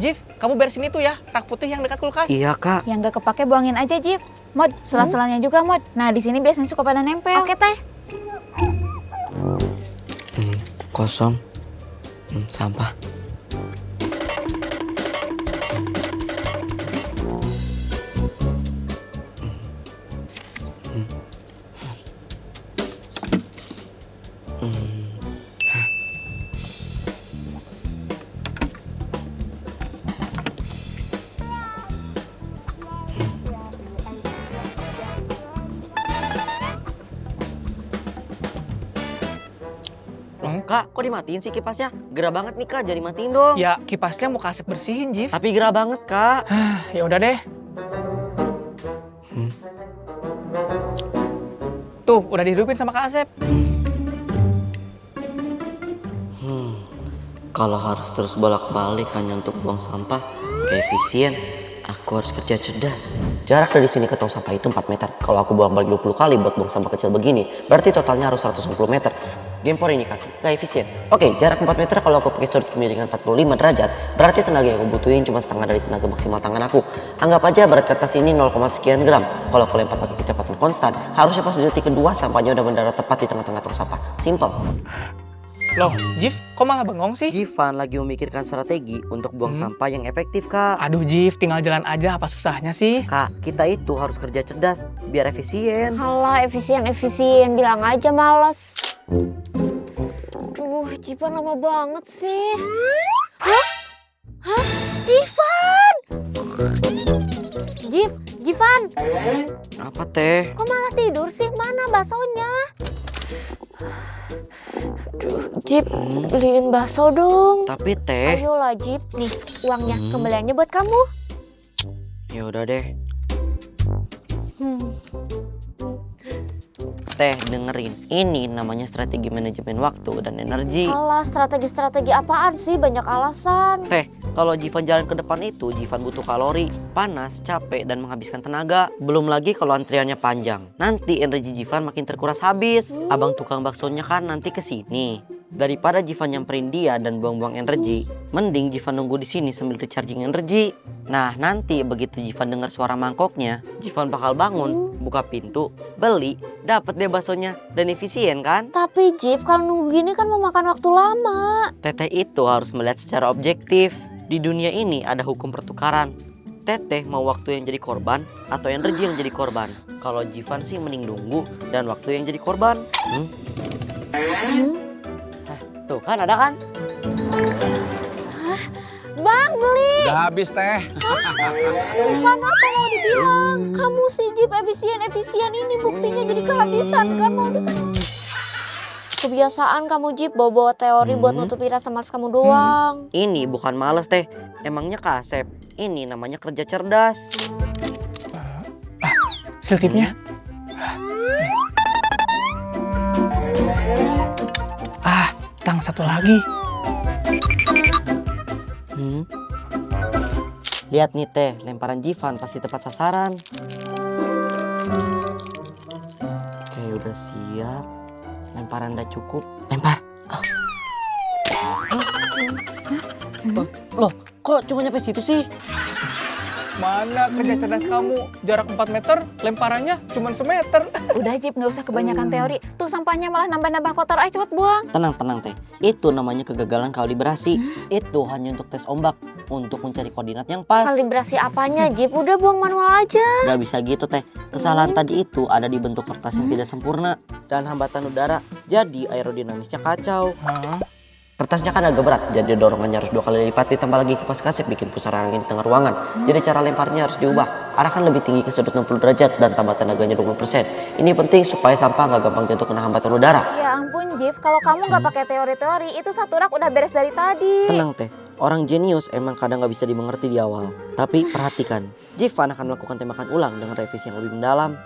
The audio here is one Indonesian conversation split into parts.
Jif, kamu beresin itu ya, rak putih yang dekat kulkas. Iya, Kak. Yang gak kepake buangin aja, Jif. Mod, sela-selanya juga, Mod. Nah, di sini biasanya suka pada nempel. Oke, Teh. Kosong. Sampah. Kak, kok dimatiin sih kipasnya? Gerah banget nih, Kak. Jadi matiin dong. Ya, kipasnya mau kasih bersihin, Jif. Tapi gerah banget, Kak. Ya udah deh. Tuh, udah dihidupin sama Kak Asep. Kalau harus terus bolak-balik hanya untuk buang sampah, gak efisien. Aku harus kerja cerdas. Jarak dari sini ke tong sampah itu 4 meter. Kalau aku buang balik 20 kali buat buang sampah kecil begini, berarti totalnya harus 110 meter. Gempor ini, Kak, gak efisien. Oke, jarak 4 meter kalau aku pakai sudut kemiringan 45 derajat, berarti tenaga yang aku butuhin cuma setengah dari tenaga maksimal tangan aku. Anggap aja berat kertas ini 0, sekian gram. Kalau aku lempar pakai kecepatan konstan, harusnya pas di detik kedua sampahnya udah mendarat tepat di tengah-tengah tong sampah. Simple. Loh, Jif, kok malah bengong sih? Jivan lagi memikirkan strategi untuk buang sampah yang efektif, Kak. Aduh, Jif, tinggal jalan aja, apa susahnya sih? Kak, kita itu harus kerja cerdas biar efisien. Halah, efisien. Bilang aja males. Aduh, Jivan lama banget sih. Hah? Jivan! Jivan! Apa, Teh? Kok malah tidur sih? Mana baksonya? Aduh, Jip, beliin bakso dong. Tapi, Teh. Ayolah, Jip. Nih, uangnya. Kembaliannya buat kamu. Ya udah deh. Teh, dengerin. Ini namanya strategi manajemen waktu dan energi. Alah, strategi apaan sih? Banyak alasan. Teh, kalau Jivan jalan ke depan itu, Jivan butuh kalori, panas, capek, dan menghabiskan tenaga. Belum lagi kalau antriannya panjang. Nanti energi Jivan makin terkuras habis. Abang tukang baksonya kan nanti kesini. Daripada Jivan nyamperin dia dan buang-buang energi, mending Jivan nunggu di sini sambil recharging energi. Nah, nanti begitu Jivan dengar suara mangkoknya, Jivan bakal bangun, buka pintu, beli, dapat deh baksonya, dan efisien kan? Tapi Jip, kalau nunggu gini kan memakan waktu lama. Teteh itu harus melihat secara objektif. Di dunia ini ada hukum pertukaran. Teteh mau waktu yang jadi korban atau energi yang jadi korban. Kalau Jivan sih mending nunggu dan waktu yang jadi korban. Tuh kan ada kan? Bang, beli. Udah habis, Teh. Bukan apa mau dibilang. Kamu sih Jip efisien ini buktinya jadi kehabisan kan mau kebiasaan kamu Jip bawa teori buat nutupi rasa malas kamu doang. Ini bukan males, Teh. Emangnya Kak Asep, ini namanya kerja cerdas. Siltipnya. Tang satu lagi. Lihat nih, Teh, lemparan Jivan pasti tepat sasaran. Oke, udah siap. Lemparan udah cukup. Lempar. Loh, kok cuma nyampe situ sih? Mana kerja cerdas kamu? Jarak 4 meter, lemparannya cuma semeter. Udah, Jip, nggak usah kebanyakan teori. Tuh sampahnya malah nambah-nambah kotor. Ayo cepet buang. Tenang, Teh. Itu namanya kegagalan kalibrasi. Itu hanya untuk tes ombak, untuk mencari koordinat yang pas. Kalibrasi apanya Jip? Udah buang manual aja. Gak bisa gitu, Teh. Kesalahan tadi itu ada di bentuk kertas yang tidak sempurna dan hambatan udara. Jadi aerodinamisnya kacau. Kertasnya kan agak berat, jadi dorongannya harus 2 kali lipat, ditambah lagi kipas kasep bikin pusaran angin di tengah ruangan. Jadi cara lemparnya harus diubah, arahkan lebih tinggi ke sudut 60 derajat dan tambah tenaganya 20%. Ini penting supaya sampah nggak gampang jatuh kena hambatan udara. Ya ampun, Jif, kalau kamu nggak pakai teori-teori, itu satu rak udah beres dari tadi. Tenang, Teh. Orang jenius emang kadang nggak bisa dimengerti di awal. Tapi perhatikan, Jivan akan melakukan tembakan ulang dengan revisi yang lebih mendalam.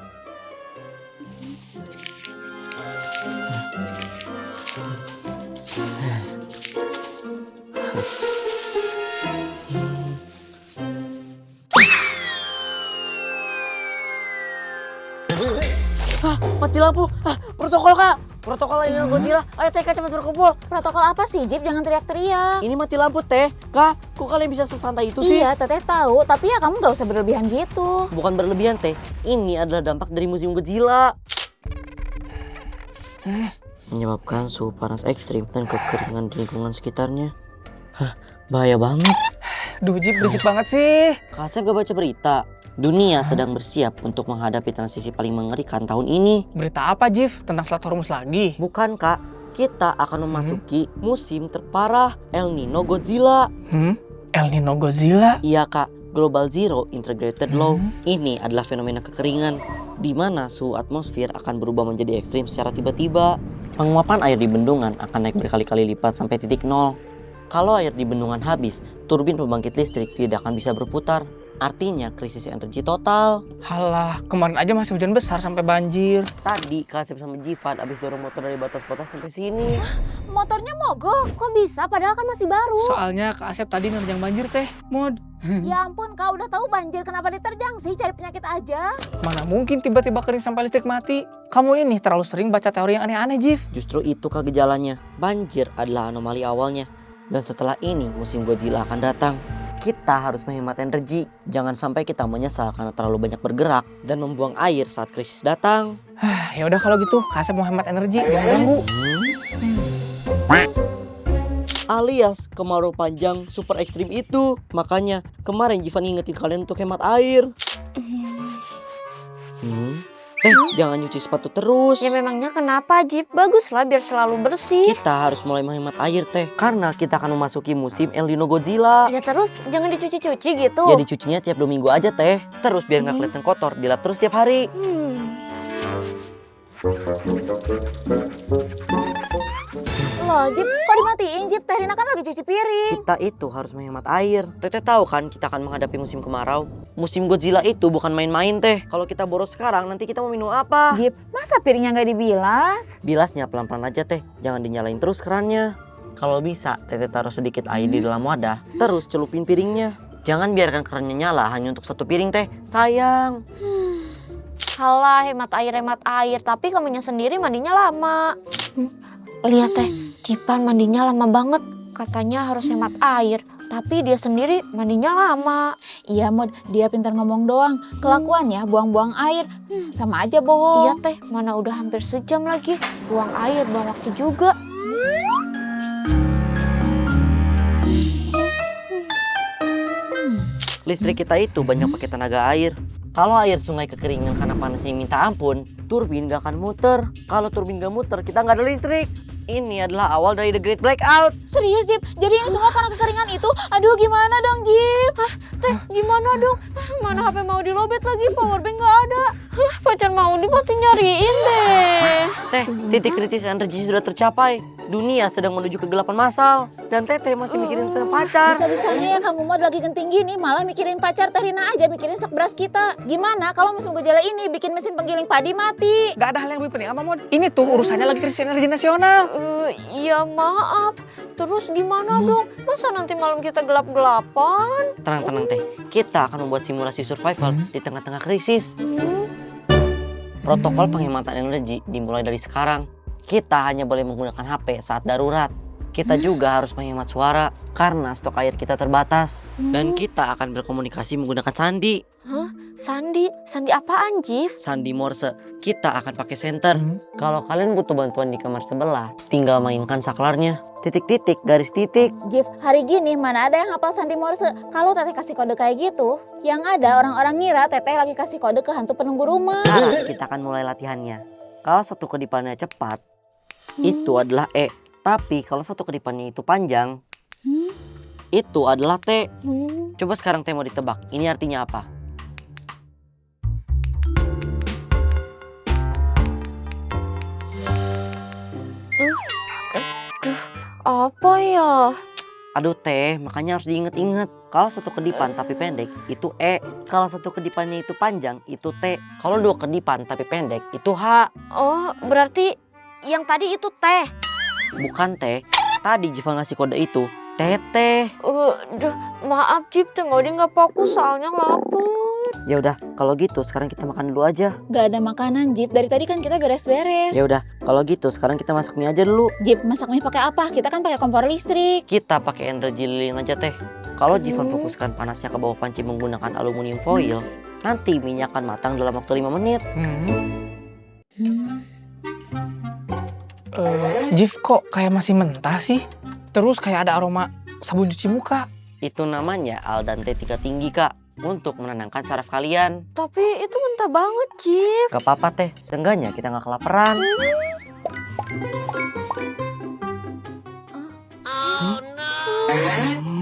Mati lampu. Protokol, Kak. Protokol ini Godzilla. Ayo TK cepat berkumpul. Protokol apa sih, Jip? Jangan teriak-teriak. Ini mati lampu teh. Kak, kok kalian bisa sesantai itu sih? Iya, Teteh tahu, tapi ya kamu nggak usah berlebihan gitu. Bukan berlebihan teh. Ini adalah dampak dari musim Godzilla. Menyebabkan suhu panas ekstrim dan kekeringan di lingkungan sekitarnya. Hah, bahaya banget. Duh, Jip berisik banget sih. Kak Asep gak baca berita? Dunia sedang bersiap untuk menghadapi transisi paling mengerikan tahun ini. Berita apa, Jif? Tentang Selat Hormuz lagi? Bukan kak, kita akan memasuki musim terparah El Nino Godzilla. El Nino Godzilla? Iya kak, Global Zero Integrated Low. Ini adalah fenomena kekeringan di mana suhu atmosfer akan berubah menjadi ekstrim secara tiba-tiba. Penguapan air di bendungan akan naik berkali-kali lipat sampai titik nol. Kalau air di bendungan habis, turbin pembangkit listrik tidak akan bisa berputar. Artinya krisis energi total. Halah, kemarin aja masih hujan besar sampai banjir. Tadi Kak Asep sama Jivan abis dorong motor dari batas kota sampai sini. Motornya mogok. Kok bisa? Padahal kan masih baru. Soalnya Kak Asep tadi nerjang banjir teh, Mod. Ya ampun, kau udah tahu banjir, kenapa diterjang sih? Cari penyakit aja. Mana mungkin tiba-tiba kering sampai listrik mati. Kamu ini terlalu sering baca teori yang aneh-aneh, Jif. Justru itu kak gejalanya. Banjir adalah anomali awalnya. Dan setelah ini musim Godzilla akan datang. Kita harus menghemat energi. Jangan sampai kita menyesal karena terlalu banyak bergerak dan membuang air saat krisis datang. Ya udah kalau gitu, Kak Asep mau hemat energi, jangan ganggu. Alias kemarau panjang super ekstrim itu. Makanya kemarin Jivan ngingetin kalian untuk hemat air. Jangan nyuci sepatu terus. Ya memangnya kenapa, Jip? Baguslah biar selalu bersih. Kita harus mulai menghemat air teh. Karena kita akan memasuki musim El Nino Godzilla. Ya terus jangan dicuci-cuci gitu. Ya dicucinya tiap 2 minggu aja teh. Terus biar nggak kelihatan kotor, dilap terus tiap hari. Loh, Jip, kok dimatiin, Jip? Teh Rina kan lagi cuci piring. Kita itu harus menghemat air. Teteh tahu kan kita akan menghadapi musim kemarau. Musim Godzilla itu bukan main-main teh. Kalau kita boros sekarang nanti kita mau minum apa? Jip, masa piringnya nggak dibilas? Bilasnya pelan-pelan aja teh. Jangan dinyalain terus kerannya. Kalau bisa, teteh taruh sedikit air di dalam wadah. Terus celupin piringnya. Jangan biarkan kerannya nyala hanya untuk satu piring teh. Sayang. Halah, hemat air. Tapi kamunya sendiri mandinya lama. Lihat teh, Jipan mandinya lama banget. Katanya harus hemat air. Tapi dia sendiri mandinya lama. Iya, Mod, dia pintar ngomong doang. Kelakuannya buang-buang air. Sama aja bohong. Iya teh, mana udah hampir sejam lagi. Buang air, buang waktu juga. Listrik kita itu banyak pakai tenaga air. Kalau air sungai kekeringan karena panasnya minta ampun, turbin gak akan muter. Kalau turbin gak muter, kita nggak ada listrik. Ini adalah awal dari The Great Blackout. Serius, Jip? Jadi ini semua karena kekeringan itu? Aduh, gimana dong, Jip? Teh, gimana dong? Mana HP mau dilobet lagi, powerbank gak ada. Pacar mau pasti nyariin deh. Teh, titik kritis energi sudah tercapai. Dunia sedang menuju kegelapan massal. Dan Teteh masih mikirin tentang pacar. Bisa-bisanya ya kamu Mod lagi genting gini, malah mikirin pacar. Teh Rina aja mikirin stok beras kita. Gimana kalau musim Godzilla ini bikin mesin penggiling padi mati? Gak ada hal yang lebih penting apa, Mod? Ini tuh urusannya lagi krisis energi nasional. Iya maaf. Terus gimana dong? Masa nanti malam kita gelap-gelapan? Tenang Teh, kita akan membuat simulasi survival di tengah-tengah krisis. Protokol penghematan energi dimulai dari sekarang. Kita hanya boleh menggunakan HP saat darurat. Kita juga harus menghemat suara karena stok air kita terbatas. Dan kita akan berkomunikasi menggunakan sandi. Hah? Sandi? Sandi apaan, Jif? Sandi Morse. Kita akan pakai senter. Kalau kalian butuh bantuan di kamar sebelah, tinggal mainkan saklarnya. Titik-titik, garis titik. Jif, hari gini mana ada yang hafal sandi Morse? Kalau Teteh kasih kode kayak gitu, yang ada orang-orang ngira Teteh lagi kasih kode ke hantu penunggu rumah. Sekarang kita akan mulai latihannya. Kalau satu kedipannya cepat, itu adalah E. Tapi kalau satu kedipannya itu panjang, itu adalah T. Coba sekarang T mau ditebak, ini artinya apa? Apa ya? Aduh Teh, makanya harus diinget-inget. Kalau satu kedipan tapi pendek, itu E. Kalau satu kedipannya itu panjang, itu T. Kalau dua kedipan tapi pendek, itu H. Oh, berarti yang tadi itu teh. Bukan T. Tadi Jiva ngasih kode itu, Teteh. Duh, maaf Jip, Teh Modi nggak fokus soalnya lapar. Ya udah, kalau gitu sekarang kita makan dulu aja. Gak ada makanan, Jip. Dari tadi kan kita beres-beres. Ya udah, kalau gitu sekarang kita masak mie aja dulu. Jip, masak mie pakai apa? Kita kan pakai kompor listrik. Kita pakai energi lilin aja teh. Kalau Jivan fokuskan panasnya ke bawah panci menggunakan aluminium foil, nanti minyak akan matang dalam waktu 5 menit. Jif kok kayak masih mentah sih? Terus kayak ada aroma sabun cuci muka. Itu namanya al dente tingkat tinggi kak, untuk menenangkan saraf kalian. Tapi itu mentah banget Jip. Gak apa-apa teh, seenggaknya kita gak kelaparan. Oh no.